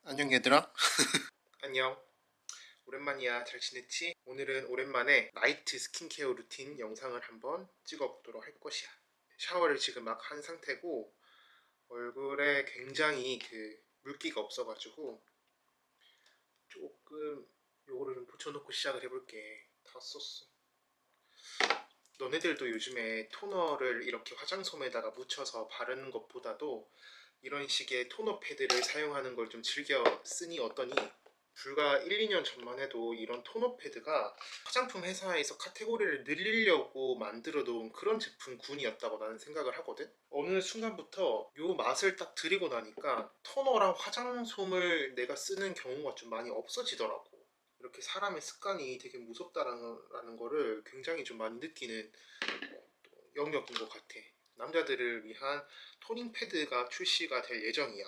안녕 얘들아. 안녕. 오랜만이야. 잘 지냈지? 오늘은 오랜만에 나이트 스킨케어 루틴 영상을 한번 찍어보도록 할 것이야. 샤워를 지금 막 한 상태고 얼굴에 굉장히 물기가 없어가지고 조금 요거를 좀 붙여놓고 시작을 해볼게. 다 썼어. 너네들도 요즘에 토너를 이렇게 화장솜에다가 묻혀서 바르는 것보다도 이런 식의 토너 패드를 사용하는 걸 좀 즐겨 쓰니 어떠니? 불과 1, 2년 전만 해도 이런 토너 패드가 화장품 회사에서 카테고리를 늘리려고 만들어 놓은 그런 제품군이었다고 나는 생각을 하거든. 어느 순간부터 요 맛을 딱 들이고 나니까 토너랑 화장솜을 내가 쓰는 경우가 좀 많이 없어지더라고. 이렇게 사람의 습관이 되게 무섭다라는 거를 굉장히 좀 많이 느끼는 영역인 것 같아. 남자들을 위한 토닝 패드가 출시가 될 예정이야.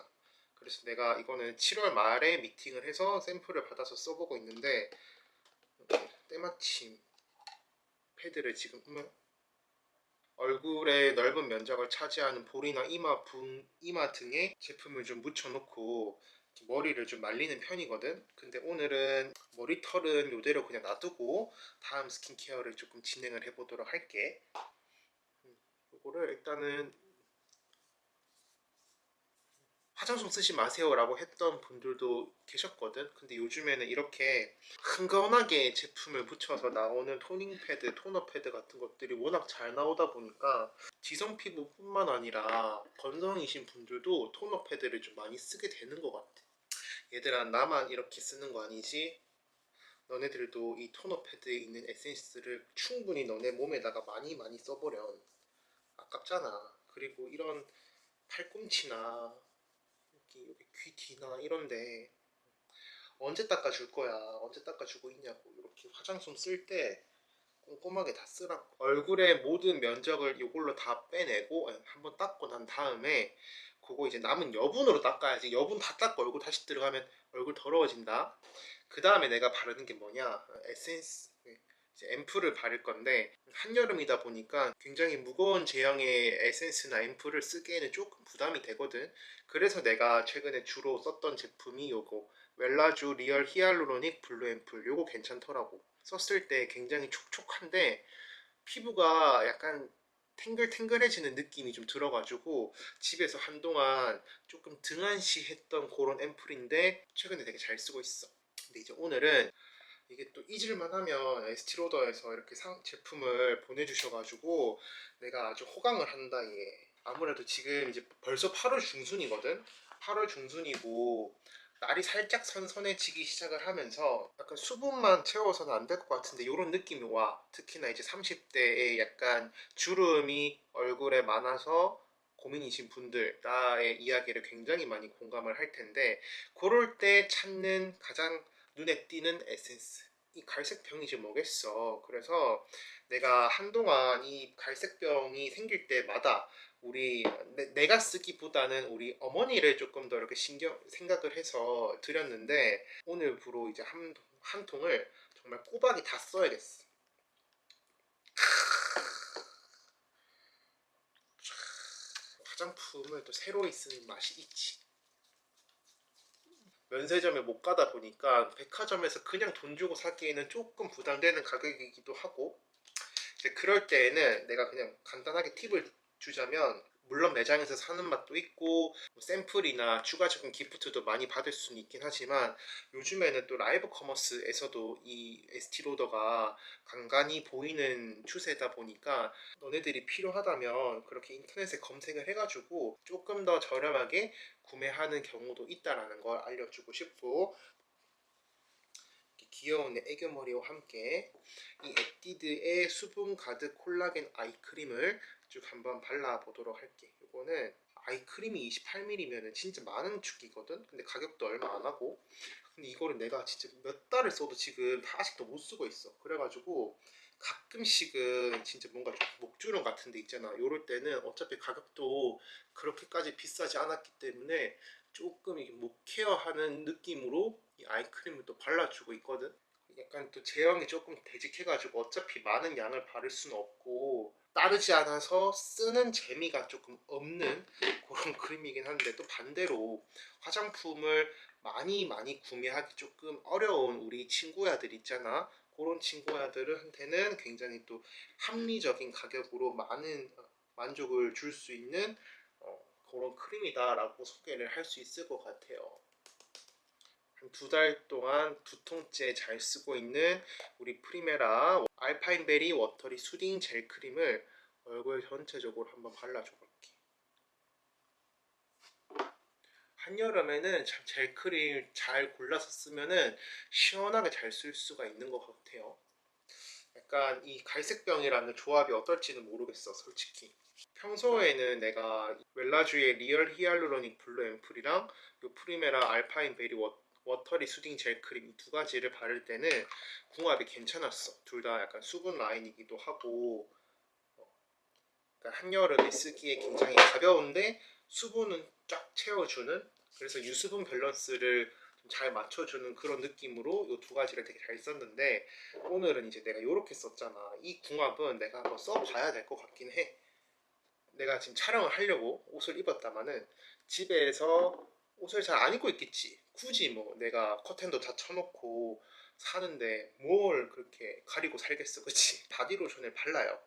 그래서 내가 이거는 7월 말에 미팅을 해서 샘플을 받아서 써보고 있는데 때마침 패드를 지금 얼굴의 넓은 면적을 차지하는 볼이나 이마 등에 제품을 좀 묻혀놓고 머리를 좀 말리는 편이거든. 근데 오늘은 머리털은 이대로 그냥 놔두고 다음 스킨케어를 조금 진행을 해보도록 할게. 이거를 일단은 화장솜 쓰지 마세요 라고 했던 분들도 계셨거든. 근데 요즘에는 이렇게 흥건하게 제품을 붙여서 나오는 토닝 패드, 토너 패드 같은 것들이 워낙 잘 나오다 보니까 지성 피부뿐만 아니라 건성이신 분들도 토너 패드를 좀 많이 쓰게 되는 것 같아. 얘들아, 나만 이렇게 쓰는 거 아니지? 너네들도 이 토너 패드에 있는 에센스를 충분히 너네 몸에다가 많이 써보렴. 아깝잖아. 그리고 이런 팔꿈치나 여기 귀 뒤나 이런데 언제 닦아줄 거야? 언제 닦아주고 있냐고. 이렇게 화장솜 쓸 때 꼼꼼하게 다 쓰라고. 얼굴의 모든 면적을 이걸로 다 빼내고 한번 닦고 난 다음에 그거 이제 남은 여분으로 닦아야지. 여분 다 닦고 얼굴 다시 들어가면 얼굴 더러워진다. 그 다음에 내가 바르는 게 뭐냐? 에센스, 이제 앰플을 바를 건데 한여름이다 보니까 굉장히 무거운 제형의 에센스나 앰플을 쓰기에는 조금 부담이 되거든. 그래서 내가 최근에 주로 썼던 제품이 요거 웰라쥬 리얼 히알루로닉 블루 앰플. 요거 괜찮더라고. 썼을 때 굉장히 촉촉한데 피부가 약간 탱글탱글해지는 느낌이 좀 들어가지고 집에서 한동안 조금 등한시 했던 그런 앰플인데 최근에 되게 잘 쓰고 있어. 근데 이제 오늘은 이게 또 잊을만 하면 에스티로더에서 이렇게 제품을 보내주셔가지고 내가 아주 호강을 한다 얘. 아무래도 지금 이제 벌써 8월 중순이거든. 8월 중순이고 날이 살짝 선선해지기 시작을 하면서 약간 수분만 채워서는 안 될 것 같은데 이런 느낌이 와. 특히나 이제 30대에 약간 주름이 얼굴에 많아서 고민이신 분들, 나의 이야기를 굉장히 많이 공감을 할 텐데 그럴 때 찾는 가장 눈에 띄는 에센스, 이 갈색병이지 뭐겠어. 그래서 내가 한동안 이 갈색병이 생길 때마다 내가 쓰기보다는 우리 어머니를 조금 더 이렇게 생각을 해서 드렸는데 오늘부로 이제 한 통을 정말 꼬박이 다 써야겠어. 화장품을 또 새로이 쓰는 맛이 있지. 면세점에 못 가다 보니까 백화점에서 그냥 돈 주고 사기에는 조금 부담되는 가격이기도 하고, 이제 그럴 때에는 내가 그냥 간단하게 팁을 주자면, 물론 매장에서 사는 맛도 있고 뭐 샘플이나 추가적인 기프트도 많이 받을 수는 있긴 하지만 요즘에는 또 라이브 커머스에서도 이 에스티로더가 간간히 보이는 추세다 보니까 너네들이 필요하다면 그렇게 인터넷에 검색을 해가지고 조금 더 저렴하게 구매하는 경우도 있다라는 걸 알려주고 싶고, 귀여운 애교머리와 함께 이 에뛰드의 수분 가득 콜라겐 아이크림을 쭉 한번 발라보도록 할게. 이거는 아이크림이 28ml면 진짜 많은 축이거든. 근데 가격도 얼마 안 하고. 근데 이거를 내가 진짜 몇 달을 써도 지금 아직도 못 쓰고 있어. 그래가지고 가끔씩은 진짜 뭔가 좀 목주름 같은 데 있잖아. 요럴 때는 어차피 가격도 그렇게까지 비싸지 않았기 때문에 조금 이게 목 케어하는 느낌으로 이 아이크림을 또 발라주고 있거든. 약간 또 제형이 조금 되직해가지고 어차피 많은 양을 바를 수는 없고 따르지 않아서 쓰는 재미가 조금 없는 그런 크림이긴 한데, 또 반대로 화장품을 많이 구매하기 조금 어려운 우리 친구야들 있잖아. 그런 친구야들한테는 굉장히 또 합리적인 가격으로 많은 만족을 줄 수 있는 그런 크림이다라고 소개를 할 수 있을 것 같아요. 한 2달 동안 두통째 잘 쓰고 있는 우리 프리메라 알파인베리 워터리 수딩 젤 크림을 얼굴 전체적으로 한번 발라줘 볼게. 한여름에는 참 젤 크림 잘 골라서 쓰면은 시원하게 잘 쓸 수가 있는 것 같아요. 약간 이 갈색병이라는 조합이 어떨지는 모르겠어, 솔직히. 평소에는 내가 웰라주의 리얼 히알루로닉 블루 앰플이랑 요 프리메라 알파인 베리 워터리 수딩 젤 크림 이 두 가지를 바를 때는 궁합이 괜찮았어. 둘 다 약간 수분 라인이기도 하고, 그러니까 한여름에 쓰기에 굉장히 가벼운데 수분은 쫙 채워주는, 그래서 유수분 밸런스를 좀 잘 맞춰주는 그런 느낌으로 이 두 가지를 되게 잘 썼는데, 오늘은 이제 내가 이렇게 썼잖아. 이 궁합은 내가 한번 써봐야 될 것 같긴 해. 내가 지금 촬영을 하려고 옷을 입었다마는 집에서 옷을 잘 안 입고 있겠지. 굳이 뭐 내가 커튼도 다 쳐놓고 사는데 뭘 그렇게 가리고 살겠어, 그치? 바디로션을 발라요.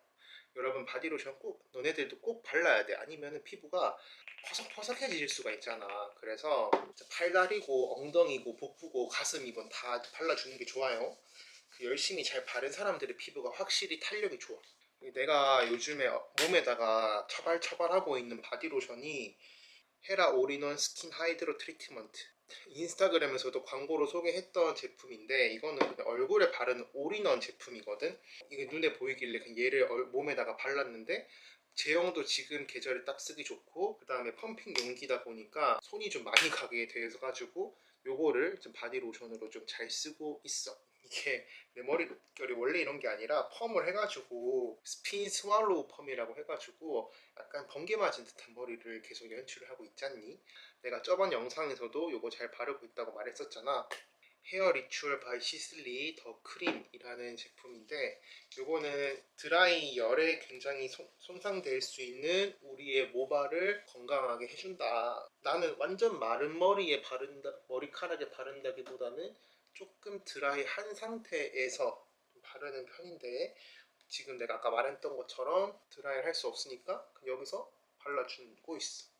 여러분, 바디로션 꼭 너네들도 꼭 발라야 돼. 아니면 피부가 퍼석퍼석해질 수가 있잖아. 그래서 팔다리고 엉덩이고 복부고 가슴이건 다 발라주는 게 좋아요. 그 열심히 잘 바른 사람들의 피부가 확실히 탄력이 좋아. 내가 요즘에 몸에다가 처발처발하고 있는 바디로션이 헤라 올인원 스킨 하이드로 트리트먼트, 인스타그램에서도 광고로 소개했던 제품인데, 이거는 그냥 얼굴에 바르는 올인원 제품이거든. 이게 눈에 보이길래 그냥 얘를 몸에다가 발랐는데, 제형도 지금 계절에 딱 쓰기 좋고, 그 다음에 펌핑 용기다 보니까 손이 좀 많이 가게 돼서 가지고 요거를 좀 바디로션으로 좀 잘 쓰고 있어. 이게 내 머릿결이 원래 이런 게 아니라 펌을 해가지고 스핀 스왈로우 펌이라고 해가지고 약간 번개 맞은 듯한 머리를 계속 연출을 하고 있잖니. 내가 저번 영상에서도 요거 잘 바르고 있다고 말했었잖아. 헤어 리추얼 바이 시슬리 더 크림이라는 제품인데, 요거는 드라이 열에 굉장히 손상될 수 있는 우리의 모발을 건강하게 해준다. 나는 완전 마른 머리에 바른다, 머리카락에 바른다기보다는 조금 드라이한 상태에서 바르는 편인데, 지금 내가 아까 말했던 것처럼 드라이를 할 수 없으니까 여기서 발라주고 있어.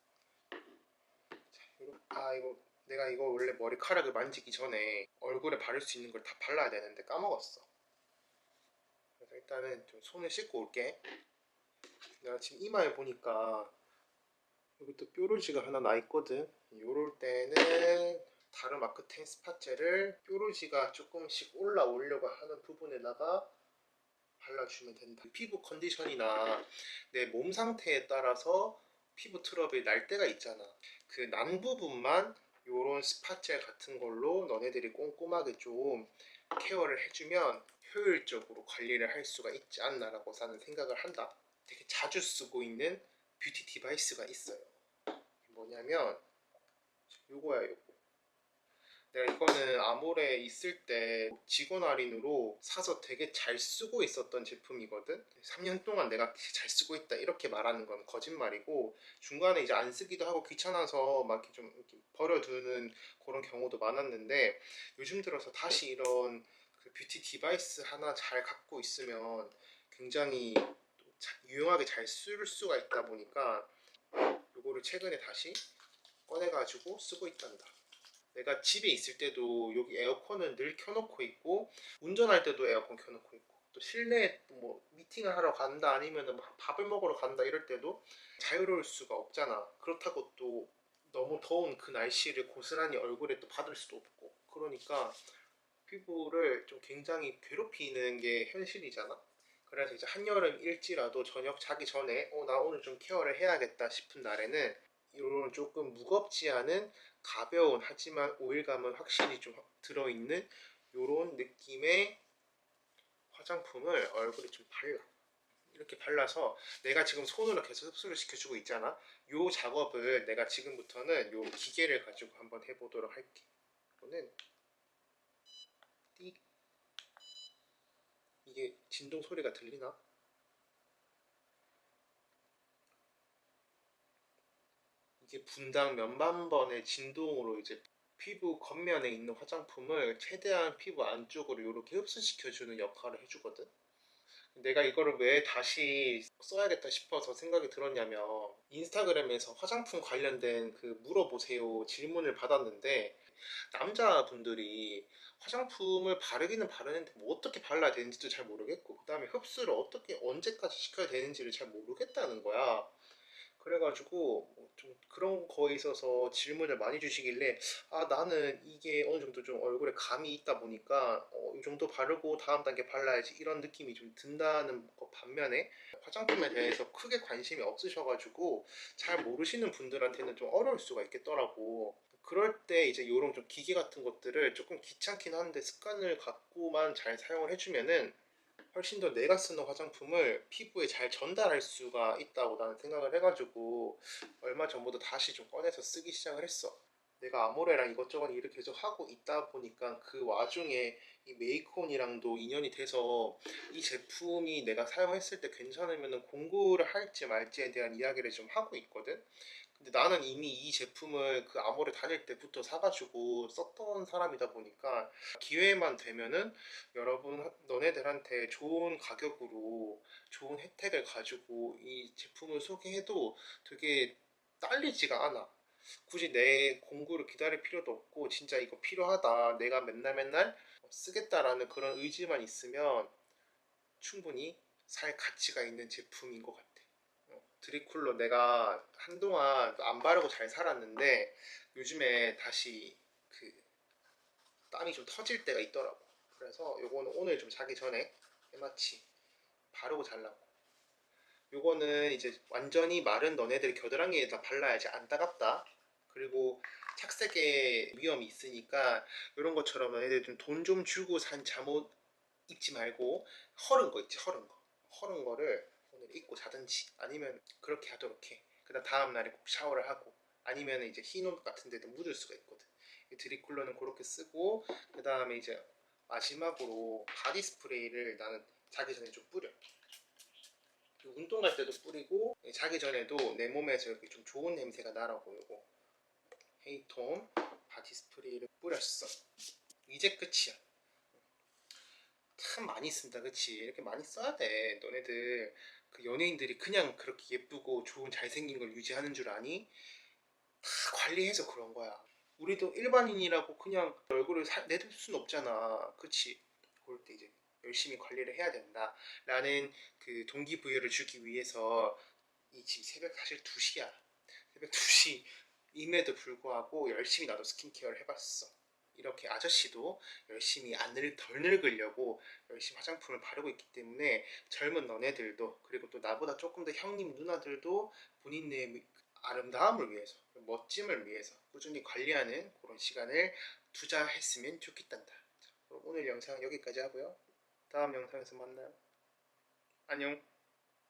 이거 내가 이거 원래 머리카락을 만지기 전에 얼굴에 바를 수 있는 걸 다 발라야 되는데 까먹었어. 그래서 일단은 좀 손을 씻고 올게. 내가 지금 이마에 보니까 여기 또 뾰루지가 하나 나 있거든. 요럴 때는 다르마크텐 스팟젤을 뾰루지가 조금씩 올라오려고 하는 부분에다가 발라주면 된다. 피부 컨디션이나 내 몸 상태에 따라서 피부 트러블이 날 때가 있잖아. 그 난 부분만 요런 스팟젤 같은 걸로 너네들이 꼼꼼하게 좀 케어를 해주면 효율적으로 관리를 할 수가 있지 않나라고 나는 생각을 한다. 되게 자주 쓰고 있는 뷰티 디바이스가 있어요. 뭐냐면 요거야, 요거. 내가 이거는 아모레 있을 때 직원 할인으로 사서 되게 잘 쓰고 있었던 제품이거든. 3년 동안 내가 잘 쓰고 있다 이렇게 말하는 건 거짓말이고, 중간에 이제 안 쓰기도 하고 귀찮아서 막 이렇게 좀 이렇게 버려두는 그런 경우도 많았는데, 요즘 들어서 다시 이런 그 뷰티 디바이스 하나 잘 갖고 있으면 굉장히 유용하게 잘 쓸 수가 있다 보니까 요거를 최근에 다시 꺼내가지고 쓰고 있단다. 내가 집에 있을 때도 여기 에어컨은 늘 켜놓고 있고, 운전할 때도 에어컨 켜놓고 있고, 또 실내에 뭐 미팅을 하러 간다 아니면 뭐 밥을 먹으러 간다 이럴 때도 자유로울 수가 없잖아. 그렇다고 또 너무 더운 그 날씨를 고스란히 얼굴에 또 받을 수도 없고, 그러니까 피부를 좀 굉장히 괴롭히는 게 현실이잖아. 그래서 이제 한여름 일지라도 저녁 자기 전에 나 오늘 좀 케어를 해야겠다 싶은 날에는 이런 조금 무겁지 않은 가벼운 하지만 오일감은 확실히 좀 들어있는 이런 느낌의 화장품을 얼굴에 좀 발라. 이렇게 발라서 내가 지금 손으로 계속 흡수를 시켜주고 있잖아. 이 작업을 내가 지금부터는 이 기계를 가지고 한번 해보도록 할게. 이거는 이게 진동 소리가 들리나? 이게 분당 몇만 번의 진동으로 이제 피부 겉면에 있는 화장품을 최대한 피부 안쪽으로 이렇게 흡수시켜주는 역할을 해주거든. 내가 이거를 왜 다시 써야겠다 싶어서 생각이 들었냐면 인스타그램에서 화장품 관련된 그 물어보세요 질문을 받았는데 남자분들이 화장품을 바르기는 바르는데 뭐 어떻게 발라야 되는지도 잘 모르겠고 그 다음에 흡수를 어떻게 언제까지 시켜야 되는지를 잘 모르겠다는 거야. 그래가지고 뭐좀 그런 거에 있어서 질문을 많이 주시길래 아 나는 이게 어느 정도 좀 얼굴에 감이 있다 보니까 이 정도 바르고 다음 단계 발라야지 이런 느낌이 좀 든다는 것 반면에 화장품에 대해서 크게 관심이 없으셔가지고 잘 모르시는 분들한테는 좀 어려울 수가 있겠더라고. 그럴 때 이제 요런 좀 기계 같은 것들을 조금 귀찮긴 한데 습관을 갖고만 잘 사용을 해주면은 훨씬 더 내가 쓰는 화장품을 피부에 잘 전달할 수가 있다고 나는 생각을 해가지고 얼마 전부터 다시 좀 꺼내서 쓰기 시작을 했어. 내가 아모레랑 이것저것 일을 계속 하고 있다 보니까 그 와중에 이 메이콘이랑도 인연이 돼서 이 제품이 내가 사용했을 때 괜찮으면 공구를 할지 말지에 대한 이야기를 좀 하고 있거든. 근데 나는 이미 이 제품을 그 아모레 다닐 때부터 사가지고 썼던 사람이다 보니까 기회만 되면은 여러분 너네들한테 좋은 가격으로 좋은 혜택을 가지고 이 제품을 소개해도 되게 딸리지가 않아. 굳이 내 공구를 기다릴 필요도 없고 진짜 이거 필요하다 내가 맨날 맨날 쓰겠다라는 그런 의지만 있으면 충분히 살 가치가 있는 제품인 것 같아. 드리쿨로 내가 한동안 안 바르고 잘 살았는데 요즘에 다시 그 땀이 좀 터질 때가 있더라고. 그래서 요거는 오늘 좀 자기 전에 해마치 바르고 자려고. 요거는 이제 완전히 마른 너네들 겨드랑이에다 발라야지 안 따갑다. 그리고 착색의 위험이 있으니까 이런 것처럼 너네들 좀 돈 좀 주고 산 잠옷 입지 말고 허른 거 있지, 허른 거. 허른 거를 오늘 입고 자든지 아니면 그렇게 하도록 해. 그다음 다음 날에 꼭 샤워를 하고 아니면 이제 흰 옷 같은 데도 묻을 수가 있거든. 이 드립쿨러는 그렇게 쓰고 그다음에 이제 마지막으로 바디 스프레이를 나는 자기 전에 좀 뿌려. 운동 갈 때도 뿌리고 자기 전에도 내 몸에서 이렇게 좀 좋은 냄새가 나라고 요거 헤이톤 바디 스프레이를 뿌렸어. 이제 끝이야. 참 많이 쓴다 그치? 이렇게 많이 써야 돼. 너네들 그 연예인들이 그냥 그렇게 예쁘고 좋은 잘생긴 걸 유지하는 줄 아니? 다 관리해서 그런 거야. 우리도 일반인이라고 그냥 얼굴을 내둘 순 없잖아 그치? 그럴 때 이제 열심히 관리를 해야 된다 라는 그 동기부여를 주기 위해서 이 지금 새벽 사실 2시야. 새벽 2시임에도 불구하고 열심히 나도 스킨케어를 해봤어. 이렇게 아저씨도 열심히 덜 늙으려고 열심히 화장품을 바르고 있기 때문에 젊은 너네들도 그리고 또 나보다 조금 더 형님 누나들도 본인의 아름다움을 위해서 멋짐을 위해서 꾸준히 관리하는 그런 시간을 투자했으면 좋겠단다. 그럼 오늘 영상 여기까지 하고요. 다음 영상에서 만나요. 안녕.